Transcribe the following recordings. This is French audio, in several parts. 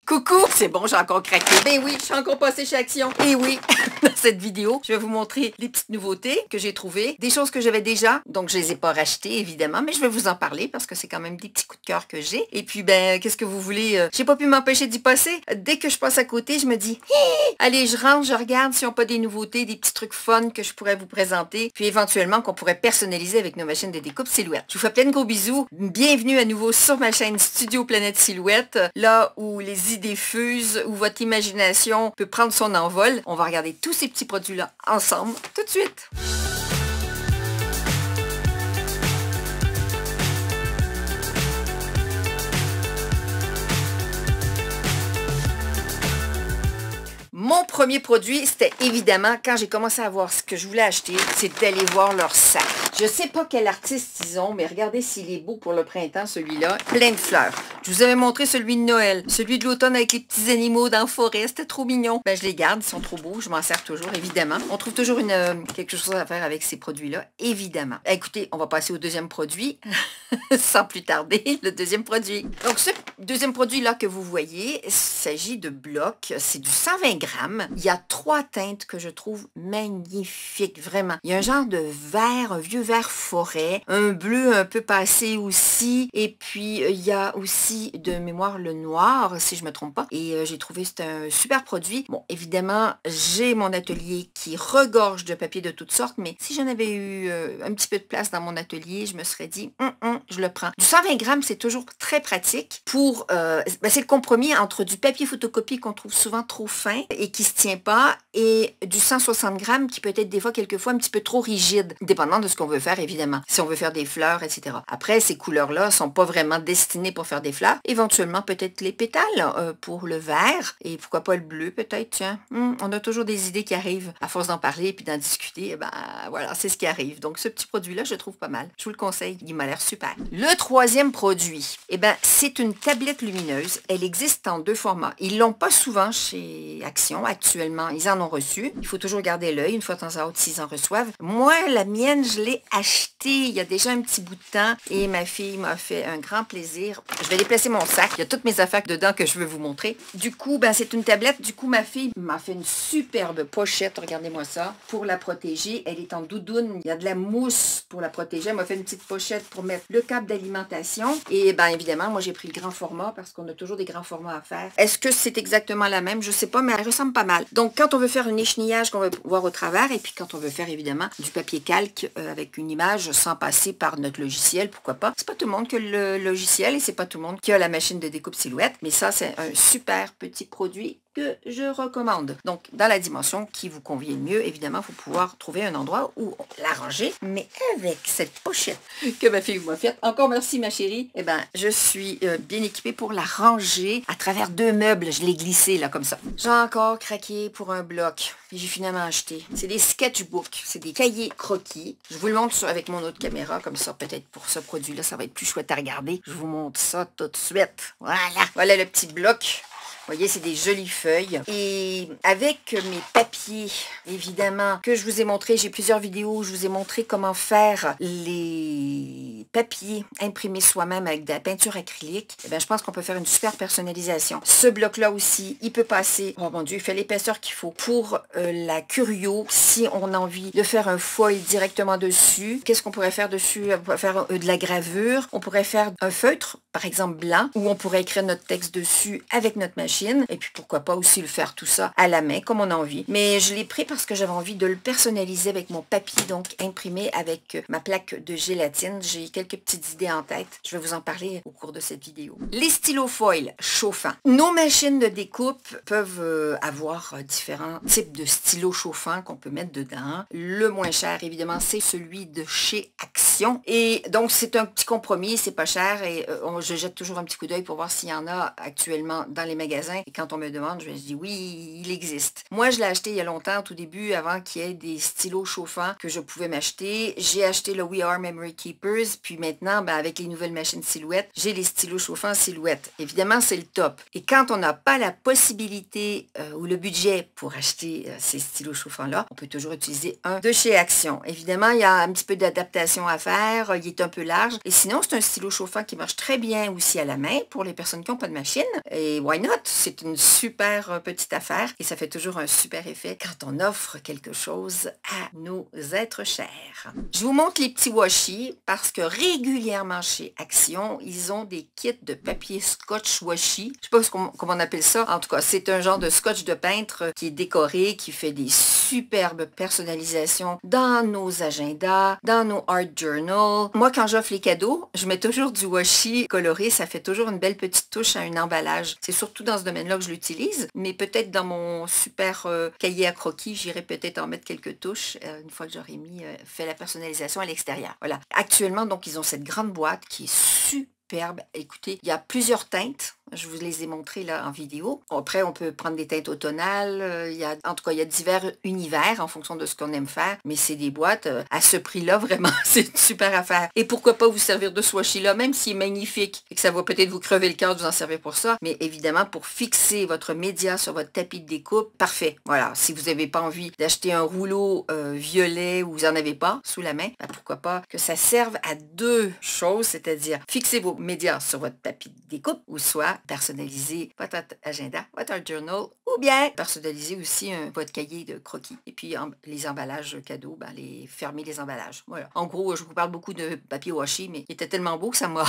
Coucou, c'est bon, j'ai encore craqué. Ben oui, je suis encore passée chez Action. Et oui, dans cette vidéo, je vais vous montrer les petites nouveautés que j'ai trouvées, des choses que j'avais déjà, donc je les ai pas rachetées évidemment, mais je vais vous en parler parce que c'est quand même des petits coups de cœur que j'ai. Et puis ben, qu'est-ce que vous voulez, j'ai pas pu m'empêcher d'y passer. Dès que je passe à côté, je me dis, hey! Allez, je rentre, je regarde s'ils n'ont pas des nouveautés, des petits trucs fun que je pourrais vous présenter, puis éventuellement qu'on pourrait personnaliser avec nos machines de découpe Silhouette. Je vous fais plein de gros bisous. Bienvenue à nouveau sur ma chaîne Studio Planète Silhouette, là où les idées fusent, où votre imagination peut prendre son envol. On va regarder tous ces petits produits-là ensemble tout de suite. Mon premier produit, c'était évidemment, quand j'ai commencé à voir ce que je voulais acheter, c'est d'aller voir leur sac. Je sais pas quel artiste ils ont, mais regardez s'il est beau pour le printemps, celui-là. Plein de fleurs. Je vous avais montré celui de Noël, celui de l'automne avec les petits animaux dans la forêt. C'était trop mignon. Ben, je les garde, ils sont trop beaux. Je m'en sers toujours, évidemment. On trouve toujours quelque chose à faire avec ces produits-là, évidemment. Écoutez, on va passer au deuxième produit, sans plus tarder, le deuxième produit. Donc, ce deuxième produit-là que vous voyez, il s'agit de blocs. C'est du 120 grammes. Il y a 3 teintes que je trouve magnifiques, vraiment. Il y a un genre de vert, un vieux vert forêt, un bleu un peu passé aussi, et puis il y a aussi de mémoire le noir, si je me trompe pas, et j'ai trouvé c'est un super produit. Bon, évidemment, j'ai mon atelier qui regorge de papier de toutes sortes, mais si j'en avais eu un petit peu de place dans mon atelier, je me serais dit, je le prends. Du 120 grammes, c'est toujours très pratique pour, c'est le compromis entre du papier photocopie qu'on trouve souvent trop fin et qui se tient pas, et du 160 grammes qui peut être des fois, quelquefois, un petit peu trop rigide, dépendant de ce qu'on veut faire, évidemment. Si on veut faire des fleurs, etc. Après, ces couleurs-là sont pas vraiment destinées pour faire des fleurs. Éventuellement, peut-être les pétales pour le vert, et pourquoi pas le bleu, peut-être, tiens. On a toujours des idées qui arrivent à force d'en parler et puis d'en discuter. Et ben, voilà, c'est ce qui arrive. Donc, ce petit produit-là, je le trouve pas mal. Je vous le conseille. Il m'a l'air super. Le troisième produit, c'est une tablette lumineuse. Elle existe en 2 formats. Ils l'ont pas souvent chez Action actuellement. Ils en ont reçu. Il faut toujours garder l'œil une fois de temps à autre s'ils en reçoivent. Moi, la mienne, je l'ai achetée il y a déjà un petit bout de temps et ma fille m'a fait un grand plaisir. Je vais déplacer mon sac. Il y a toutes mes affaires dedans que je veux vous montrer. Du coup, c'est une tablette. Du coup, ma fille m'a fait une superbe pochette. Regardez-moi ça. Pour la protéger. Elle est en doudoune. Il y a de la mousse pour la protéger. Elle m'a fait une petite pochette pour mettre le câble d'alimentation. Et évidemment, moi, j'ai pris le grand format parce qu'on a toujours des grands formats à faire. Est-ce que c'est exactement la même? Je sais pas, mais elle ressemble pas mal. Donc, quand on veut faire un échenillage qu'on va voir au travers, et puis quand on veut faire, évidemment, du papier calque avec une image sans passer par notre logiciel, pourquoi pas. C'est pas tout le monde qui a le logiciel et c'est pas tout le monde qui a la machine de découpe Silhouette, mais ça, c'est un super petit produit que je recommande. Donc, dans la dimension qui vous convient le mieux, évidemment, il faut pouvoir trouver un endroit où la ranger, mais avec cette pochette que ma fille m'a faite. Encore merci, ma chérie. Je suis bien équipée pour la ranger à travers 2 meubles. Je l'ai glissé, là, comme ça. J'ai encore craqué pour un bloc. Et j'ai finalement acheté. C'est des sketchbooks. C'est des cahiers croquis. Je vous le montre avec mon autre caméra, comme ça, peut-être pour ce produit-là, ça va être plus chouette à regarder. Je vous montre ça tout de suite. Voilà. Voilà le petit bloc. Vous voyez, c'est des jolies feuilles. Et avec mes papiers, évidemment, que je vous ai montré, j'ai plusieurs vidéos où je vous ai montré comment faire les papiers imprimés soi-même avec de la peinture acrylique. Je pense qu'on peut faire une super personnalisation. Ce bloc-là aussi, il peut passer, oh mon Dieu, il fait l'épaisseur qu'il faut. Pour la curio, si on a envie de faire un foil directement dessus, qu'est-ce qu'on pourrait faire dessus? On pourrait faire de la gravure. On pourrait faire un feutre, par exemple blanc, où on pourrait écrire notre texte dessus avec notre machine. Et puis pourquoi pas aussi le faire tout ça à la main comme on a envie. Mais je l'ai pris parce que j'avais envie de le personnaliser avec mon papier, donc imprimé avec ma plaque de gélatine. J'ai quelques petites idées en tête. Je vais vous en parler au cours de cette vidéo. Les stylos foil chauffants. Nos machines de découpe peuvent avoir différents types de stylos chauffants qu'on peut mettre dedans. Le moins cher, évidemment, c'est celui de chez Action. Et donc, c'est un petit compromis, c'est pas cher et je jette toujours un petit coup d'œil pour voir s'il y en a actuellement dans les magasins. Et quand on me demande, je dis oui, il existe. Moi, je l'ai acheté il y a longtemps, tout début, avant qu'il y ait des stylos chauffants que je pouvais m'acheter. J'ai acheté le We Are Memory Keepers. Puis maintenant, avec les nouvelles machines Silhouette, j'ai les stylos chauffants Silhouette. Évidemment, c'est le top. Et quand on n'a pas la possibilité ou le budget pour acheter ces stylos chauffants-là, on peut toujours utiliser un de chez Action. Évidemment, il y a un petit peu d'adaptation à faire faire, il est un peu large. Et sinon, c'est un stylo chauffant qui marche très bien aussi à la main pour les personnes qui n'ont pas de machine. Et why not? C'est une super petite affaire et ça fait toujours un super effet quand on offre quelque chose à nos êtres chers. Je vous montre les petits washi parce que régulièrement chez Action, ils ont des kits de papier scotch washi. Je sais pas comment on appelle ça. En tout cas, c'est un genre de scotch de peintre qui est décoré, qui fait des superbes personnalisations dans nos agendas, dans nos art journals. Moi, quand j'offre les cadeaux, je mets toujours du washi coloré. Ça fait toujours une belle petite touche à un emballage. C'est surtout dans ce domaine-là que je l'utilise, mais peut-être dans mon super cahier à croquis, j'irai peut-être en mettre quelques touches une fois que j'aurai fait la personnalisation à l'extérieur. Voilà. Actuellement, donc, ils ont cette grande boîte qui est superbe. Écoutez, il y a plusieurs teintes. Je vous les ai montrées là en vidéo. Après, on peut prendre des teintes automnales. En tout cas, il y a divers univers en fonction de ce qu'on aime faire. Mais c'est des boîtes à ce prix-là, vraiment, c'est une super affaire. Et pourquoi pas vous servir de ce washi-là, même s'il est magnifique et que ça va peut-être vous crever le cœur de vous en servir pour ça. Mais évidemment, pour fixer votre média sur votre tapis de découpe, parfait. Voilà, si vous n'avez pas envie d'acheter un rouleau violet ou vous n'en avez pas sous la main, ben pourquoi pas que ça serve à deux choses, c'est-à-dire fixer vos médias sur votre tapis de découpe ou soit personnaliser votre agenda, votre art journal ou bien personnaliser aussi votre cahier de croquis. Et puis les emballages cadeaux, fermer les emballages. Voilà. En gros, je vous parle beaucoup de papier washi, mais il était tellement beau que ça m'a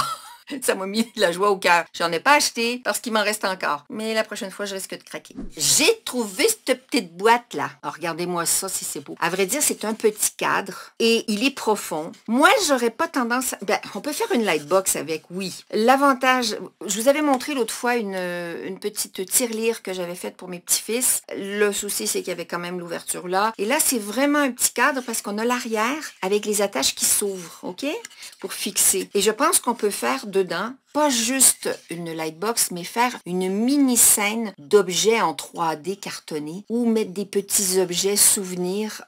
ça m'a mis de la joie au cœur. J'en ai pas acheté parce qu'il m'en reste encore. Mais la prochaine fois, je risque de craquer. J'ai trouvé cette petite boîte-là. Alors, regardez-moi ça si c'est beau. À vrai dire, c'est un petit cadre et il est profond. Moi, j'aurais pas tendance... on peut faire une lightbox avec, oui. L'avantage... Je vous avais montré l'autre fois une petite tirelire que j'avais faite pour mes petits-fils. Le souci, c'est qu'il y avait quand même l'ouverture là. Et là, c'est vraiment un petit cadre parce qu'on a l'arrière avec les attaches qui s'ouvrent, OK? Pour fixer. Et je pense qu'on peut faire dedans, pas juste une lightbox, mais faire une mini-scène d'objets en 3D cartonnés ou mettre des petits objets souvenirs,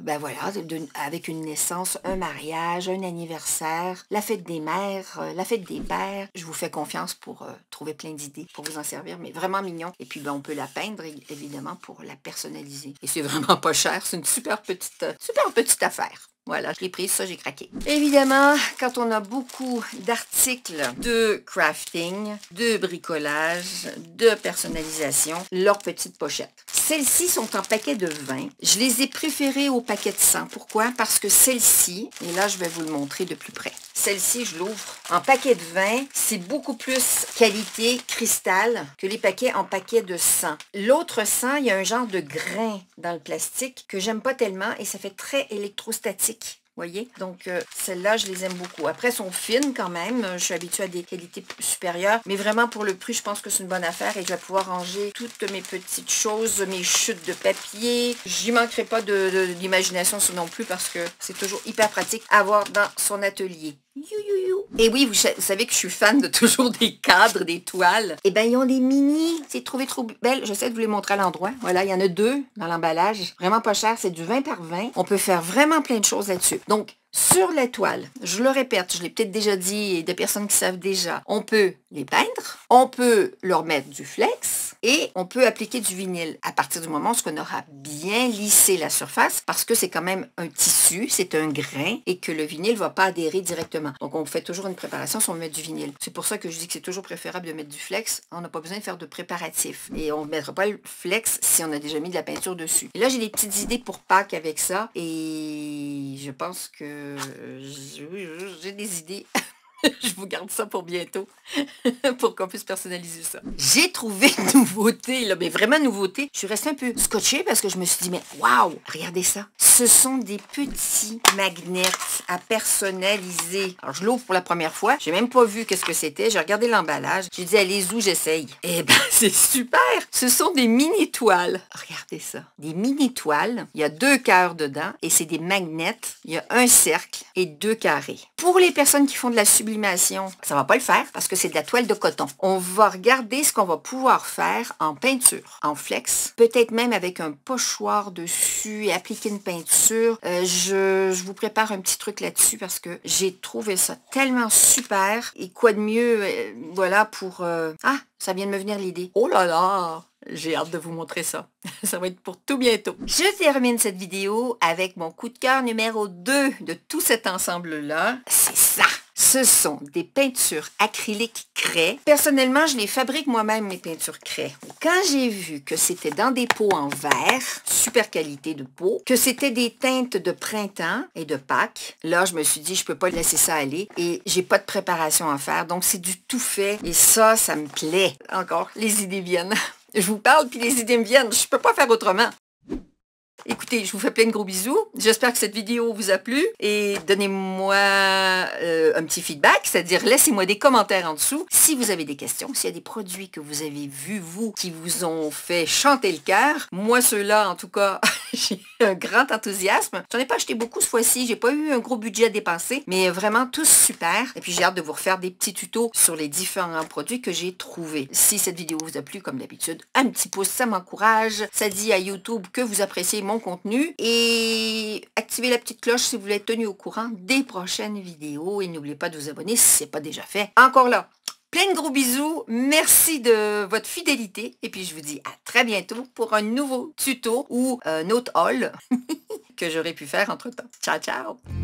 avec une naissance, un mariage, un anniversaire, la fête des mères, la fête des pères. Je vous fais confiance pour trouver plein d'idées pour vous en servir, mais vraiment mignon. Et puis, on peut la peindre, évidemment, pour la personnaliser. Et c'est vraiment pas cher, c'est une super petite affaire. Voilà, je l'ai prise, ça j'ai craqué. Évidemment, quand on a beaucoup d'articles de crafting, de bricolage, de personnalisation, leurs petites pochettes. Celles-ci sont en paquet de 20. Je les ai préférées au paquet de 100. Pourquoi? Parce que celle-ci, et là je vais vous le montrer de plus près. Celle-ci, je l'ouvre en paquet de 20. C'est beaucoup plus qualité cristal que les paquets en paquet de 100. L'autre 100, il y a un genre de grain dans le plastique que j'aime pas tellement et ça fait très électrostatique. Voyez? Donc, celles-là, je les aime beaucoup. Après, elles sont fines quand même. Je suis habituée à des qualités supérieures. Mais vraiment, pour le prix, je pense que c'est une bonne affaire et je vais pouvoir ranger toutes mes petites choses, mes chutes de papier. J'y manquerai pas d'imagination non plus parce que c'est toujours hyper pratique à avoir dans son atelier. Et oui, vous savez que je suis fan de toujours des cadres, des toiles. Eh bien, ils ont des mini. C'est trouvé trop belle. J'essaie de vous les montrer à l'endroit. Voilà, il y en a 2 dans l'emballage. Vraiment pas cher. C'est du 20 par 20. On peut faire vraiment plein de choses là-dessus. Donc, sur les toiles, je le répète, je l'ai peut-être déjà dit et des personnes qui savent déjà, on peut les peindre, on peut leur mettre du flex et on peut appliquer du vinyle à partir du moment où on aura bien lissé la surface parce que c'est quand même un tissu, c'est un grain et que le vinyle ne va pas adhérer directement. Donc, on fait toujours une préparation si on met du vinyle. C'est pour ça que je dis que c'est toujours préférable de mettre du flex. On n'a pas besoin de faire de préparatif. Et on ne mettra pas le flex si on a déjà mis de la peinture dessus. Et là, j'ai des petites idées pour Pâques avec ça et je pense que j'ai des idées. Je vous garde ça pour bientôt, pour qu'on puisse personnaliser ça. J'ai trouvé une nouveauté, là, mais vraiment nouveauté. Je suis restée un peu scotchée parce que je me suis dit, mais waouh, regardez ça. Ce sont des petits magnets à personnaliser. Alors, je l'ouvre pour la première fois. J'ai même pas vu qu'est-ce que c'était. J'ai regardé l'emballage. J'ai dit, allez où j'essaye. Eh ben, c'est super. Ce sont des mini-toiles. Regardez ça. Des mini-toiles. Il y a 2 cœurs dedans et c'est des magnets. Il y a un cercle et 2 carrés. Pour les personnes qui font de la sublimation, ça va pas le faire parce que c'est de la toile de coton. On va regarder ce qu'on va pouvoir faire en peinture, en flex, peut-être même avec un pochoir dessus et appliquer une peinture. Je vous prépare un petit truc là-dessus parce que j'ai trouvé ça tellement super et quoi de mieux, voilà, pour... ça vient de me venir l'idée. Oh là là! Alors, j'ai hâte de vous montrer ça. Ça va être pour tout bientôt. Je termine cette vidéo avec mon coup de cœur numéro 2 de tout cet ensemble-là. C'est ça! Ce sont des peintures acryliques craie. Personnellement, je les fabrique moi-même, mes peintures craie. Quand j'ai vu que c'était dans des pots en verre, super qualité de peau, que c'était des teintes de printemps et de Pâques, là, je me suis dit, je peux pas laisser ça aller et j'ai pas de préparation à faire. Donc, c'est du tout fait et ça me plaît. Encore, les idées viennent. Je vous parle, puis les idées me viennent. Je peux pas faire autrement. Écoutez, je vous fais plein de gros bisous. J'espère que cette vidéo vous a plu et donnez-moi un petit feedback, c'est-à-dire laissez-moi des commentaires en dessous. Si vous avez des questions, s'il y a des produits que vous avez vus, vous, qui vous ont fait chanter le cœur, moi ceux-là, en tout cas, j'ai un grand enthousiasme. J'en ai pas acheté beaucoup ce fois-ci, j'ai pas eu un gros budget à dépenser, mais vraiment tous super. Et puis j'ai hâte de vous refaire des petits tutos sur les différents produits que j'ai trouvés. Si cette vidéo vous a plu, comme d'habitude, un petit pouce, ça m'encourage. Ça dit à YouTube que vous appréciez mon contenu et activez la petite cloche si vous voulez être tenu au courant des prochaines vidéos et n'oubliez pas de vous abonner si ce n'est pas déjà fait. Encore là, plein de gros bisous, merci de votre fidélité et puis je vous dis à très bientôt pour un nouveau tuto ou un autre haul que j'aurais pu faire entre temps. Ciao, ciao!